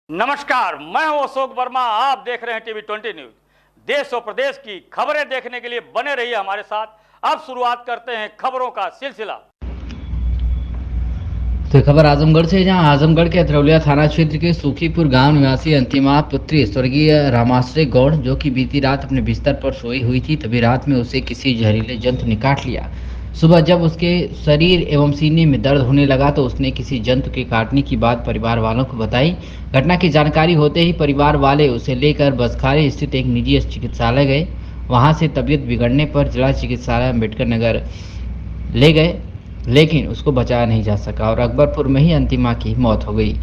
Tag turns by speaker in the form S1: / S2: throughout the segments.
S1: नमस्कार, मैं हूं अशोक वर्मा। आप देख रहे हैं टीवी 20 न्यूज। देश और प्रदेश की खबरें देखने के लिए बने रहिए हमारे साथ। अब शुरुआत करते हैं खबरों का सिलसिला।
S2: तो खबर आजमगढ़ से, जहां आजमगढ़ के अतरौलिया थाना क्षेत्र के सूखीपुर गांव निवासी अंतिमा पुत्री स्वर्गीय रामाश्रय गौड़, जो कि बीती रात अपने बिस्तर पर सोई हुई थी, तभी रात में उसे किसी जहरीले जंतु ने काट लिया। सुबह जब उसके शरीर एवं सीने में दर्द होने लगा तो उसने किसी जंतु के काटने की बात परिवार वालों को बताई। घटना की जानकारी होते ही परिवार वाले उसे लेकर बसखारी स्थित एक निजी चिकित्सालय गए। वहां से तबीयत बिगड़ने पर जिला चिकित्सालय अम्बेडकर नगर ले गए, लेकिन उसको बचाया नहीं जा सका और अकबरपुर में ही अंतिमा की मौत हो गई।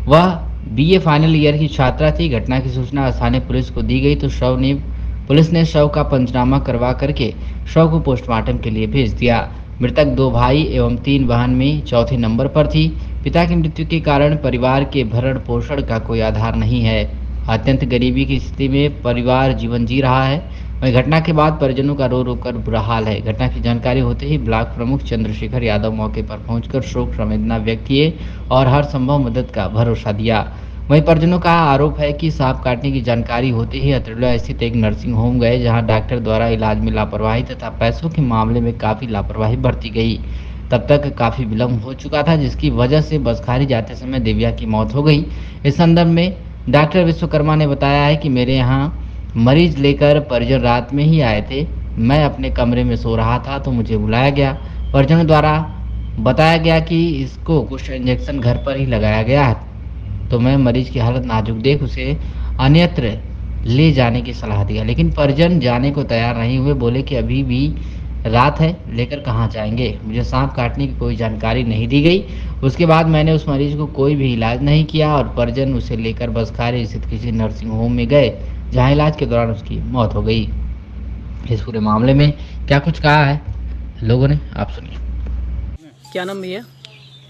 S2: वह बीए फाइनल ईयर की छात्रा थी। घटना की सूचना स्थानीय पुलिस को दी गई तो पुलिस ने शव का पंचनामा करवा करके शव को पोस्टमार्टम के लिए भेज दिया। मृतक 2 भाई एवं 3 बहन में चौथे नंबर पर थी। पिता की मृत्यु के कारण परिवार के भरण पोषण का कोई आधार नहीं है। अत्यंत गरीबी की स्थिति में परिवार जीवन जी रहा है। वहीं घटना के बाद परिजनों का रो रो कर बुरा हाल है। घटना की जानकारी होते ही ब्लॉक प्रमुख चंद्रशेखर यादव मौके पर पहुंचकर शोक संवेदना व्यक्त किए और हर संभव मदद का भरोसा दिया। वहीं परिजनों का आरोप है कि सांप काटने की जानकारी होते ही अतरौलिया स्थित एक नर्सिंग होम गए, जहां डॉक्टर द्वारा इलाज में लापरवाही तथा पैसों के मामले में काफी लापरवाही बरती गई। तब तक काफी विलम्ब हो चुका था, जिसकी वजह से बसखारी जाते समय दिव्या की मौत हो गई। इस संदर्भ में डॉक्टर विश्वकर्मा ने बताया है कि मेरे यहाँ मरीज लेकर परिजन रात में ही आए थे। मैं अपने कमरे में सो रहा था तो मुझे बुलाया गया। परिजनों द्वारा बताया गया कि इसको कुछ इंजेक्शन घर पर ही लगाया गया है, तो मैं मरीज की हालत नाजुक देख उसे अन्यत्र ले जाने की सलाह दिया, लेकिन परिजन जाने को तैयार नहीं हुए। बोले कि अभी भी रात है, लेकर कहाँ जाएंगे। मुझे सांप काटने की कोई जानकारी नहीं दी गई। उसके बाद मैंने उस मरीज को कोई भी इलाज नहीं किया और परिजन उसे लेकर बसखारी स्थित किसी नर्सिंग होम में गए, जहां इलाज के दौरान उसकी मौत हो गई। इस पूरे मामले में क्या कुछ कहा है लोगों ने, आप सुनिए।
S3: क्या नाम भैया?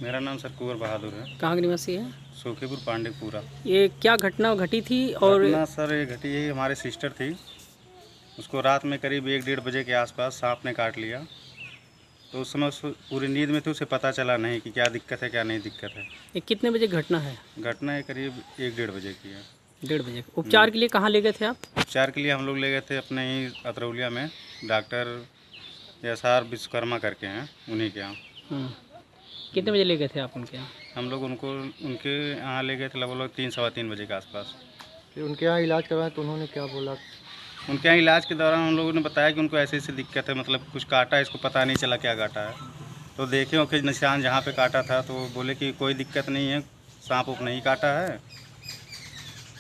S4: मेरा नाम सर कुंवर बहादुर है।
S3: कहाँ के निवासी है?
S4: सूखीपुर पांडेपुरा।
S3: ये क्या घटना घटी थी? और
S4: घटना सर ये घटी है, हमारे सिस्टर थी, उसको रात में करीब 1-1:30 बजे के आसपास सांप ने काट लिया। तो उस समय उस पूरी नींद में थी, उसे पता चला नहीं कि क्या दिक्कत है क्या नहीं दिक्कत है।
S3: ये कितने बजे घटना है?
S4: घटना ये करीब 1-1:30 बजे की है।
S3: 1:30 बजे। उपचार के लिए कहाँ ले गए थे आप?
S4: उपचार के लिए हम लोग ले गए थे अपने ही अतरौलिया में, डॉक्टर SR विश्वकर्मा करके हैं, उन्हीं के यहाँ।
S3: कितने बजे ले गए थे आप उनके यहाँ?
S4: हम लोग उनके यहाँ ले गए थे लगभग 3-3:15 बजे के आसपास।
S5: फिर उनके यहाँ इलाज करवाया तो उन्होंने क्या बोला?
S4: उनके यहाँ इलाज के दौरान हम लोगों ने बताया कि उनको ऐसी दिक्कत है, मतलब कुछ काटा है, इसको पता नहीं चला क्या काटा है। तो देखे उनके निशान जहाँ पे काटा था, तो बोले कि कोई दिक्कत नहीं है, सांप उप नहीं काटा है,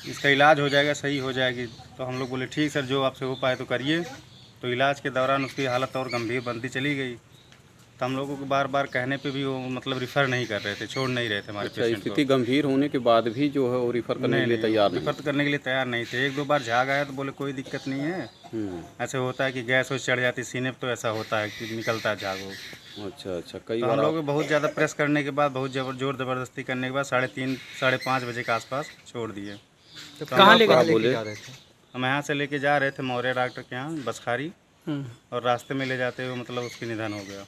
S4: इसका इलाज हो जाएगा, सही हो जाएगी। तो हम लोग बोले ठीक सर, जो आपसे हो पाए तो करिए। तो इलाज के दौरान उसकी हालत और गंभीर बनती चली गई। तो हम लोगों को बार बार कहने पे भी वो मतलब रिफ़र नहीं कर रहे थे, छोड़ नहीं रहे थे हमारे पेशेंट को।
S6: स्थिति गंभीर होने के बाद भी जो है वो रिफ़र करने के लिए तैयार नहीं,
S4: रिफ़र करने के लिए तैयार नहीं थे। 1-2 बार झाग आया तो बोले कोई दिक्कत नहीं है। ऐसे होता है कि गैस वैस चढ़ जाती सीने पे, तो ऐसा होता है कि निकलता है झाग वो।
S6: अच्छा कई
S4: तो
S6: बार
S4: हम लोग बहुत ज़्यादा प्रेस करने के बाद, बहुत जोर ज़बरदस्ती करने के बाद 3:30-5:30 बजे के आसपास छोड़ दिए।
S5: तो
S3: कहाँ ले
S5: जा
S3: गए?
S5: रहे थे?
S4: हम यहाँ से लेके जा रहे थे मौर्य डॉक्टर के यहाँ बसखारी, और रास्ते में ले जाते हुए मतलब उसकी निधन हो गया।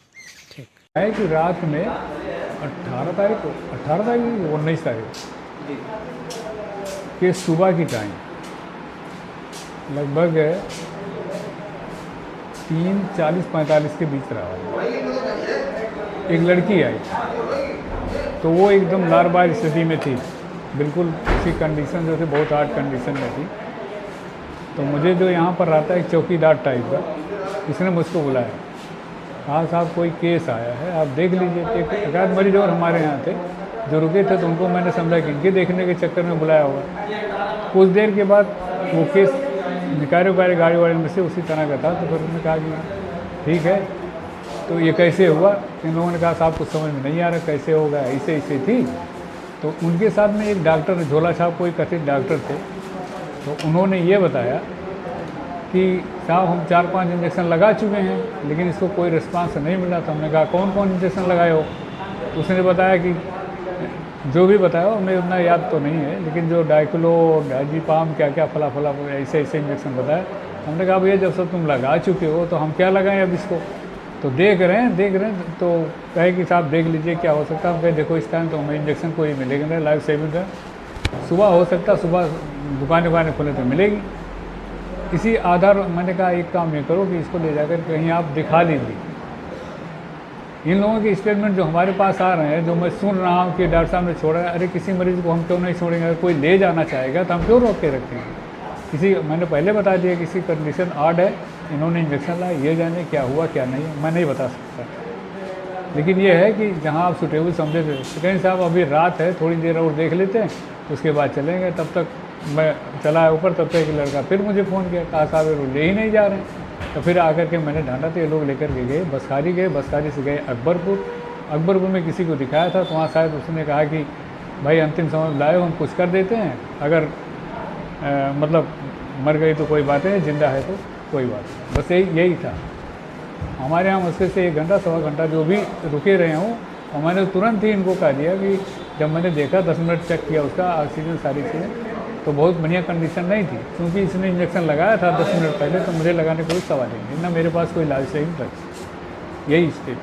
S3: ठीक
S7: है कि रात में 18 तारीख को 19 तारीख के सुबह की टाइम लगभग 3:40-45 के बीच रहा, एक लड़की आई। तो वो एकदम लारबार स्थिति में थी, बिल्कुल उसकी कंडीशन जो थी बहुत हार्ड कंडीशन में थी। तो मुझे जो यहाँ पर रहता है एक चौकीदार टाइप का, इसने मुझको बुलाया, हाँ साहब कोई केस आया है, आप देख लीजिए। एक आध मरीज और हमारे यहाँ थे जो रुके थे, तो उनको मैंने समझा कि इनके देखने के चक्कर में बुलाया होगा। कुछ देर के बाद वो केस निकारे गाड़ी वाले में से उसी तरह का था। तो फिर उन्होंने कहा कि ठीक है, तो ये कैसे हुआ? इन लोगों ने कहा साहब कुछ समझ में नहीं आ रहा कैसे होगा, ऐसे थी। तो उनके साथ में एक डॉक्टर, झोला साहब कोई कथित डॉक्टर थे, तो उन्होंने ये बताया कि साहब हम 4-5 इंजेक्शन लगा चुके हैं, लेकिन इसको कोई रिस्पांस नहीं मिला। तो हमने कहा कौन कौन इंजेक्शन लगाए हो? तो उसने बताया कि जो भी बताया हमें उतना याद तो नहीं है, लेकिन जो डाइक्लो, डाइजीपाम, क्या क्या फला ऐसे इंजेक्शन बताया। हमने कहा भैया जब सब तुम लगा चुके हो तो हम क्या लगाएं अब इसको? तो देख रहे हैं। तो कहे कि साहब देख लीजिए क्या हो सकता है। हम कहे देखो इस टाइम तो हमें इंजेक्शन कोई मिलेगा नहीं, लाइफ सेविंग है, सुबह हो सकता, सुबह दुकानें खुले तो मिलेगी। इसी आधार मैंने कहा एक काम ये करो कि इसको ले जाकर कहीं आप दिखा लीजिए। इन लोगों के स्टेटमेंट जो हमारे पास आ रहे हैं, जो मैं सुन रहा हूँ कि डॉक्टर साहब ने छोड़ा है, अरे किसी मरीज़ को हम क्यों नहीं छोड़ेंगे? अगर कोई ले जाना चाहेगा तो हम क्यों रोक के रखेंगे? किसी मैंने पहले बता दिया किसी कंडीशन आर्ड है, इन्होंने इंजेक्शन लाया, ये जाने क्या हुआ क्या नहीं, मैं नहीं बता सकता। लेकिन ये है कि जहाँ आप सुटेबल समझे थे तो कहीं साहब अभी रात है, थोड़ी देर और देख लेते हैं, उसके बाद चलेंगे। तब तक मैं चला ऊपर, तब तक एक लड़का फिर मुझे फ़ोन किया, कहा साहब वो ले ही नहीं जा रहे हैं। तो फिर आकर के मैंने ढांढा तो ये लोग लेकर के गए, बसखारी गए, बसखारी से गए अकबरपुर में किसी को दिखाया था, तो वहाँ शायद उसने कहा कि भाई अंतिम समय में लाए हो, हम कुछ कर देते हैं, अगर मतलब मर गई तो कोई बात नहीं, जिंदा है तो कोई बात नहीं। बस यही था हमारे यहाँ। मुश्किल से 1 घंटा सवा घंटा जो भी रुके रहे हों, और मैंने तुरंत ही इनको कहा दिया कि जब मैंने देखा 10 मिनट चेक किया उसका ऑक्सीजन सारी चीज़ें, तो बहुत बढ़िया कंडीशन नहीं थी। क्योंकि इसने इंजेक्शन लगाया था 10 मिनट पहले, तो मुझे लगाने कोई सवाल ही नहीं, ना मेरे पास कोई लाल सही ड्रग्स, यही स्टेट।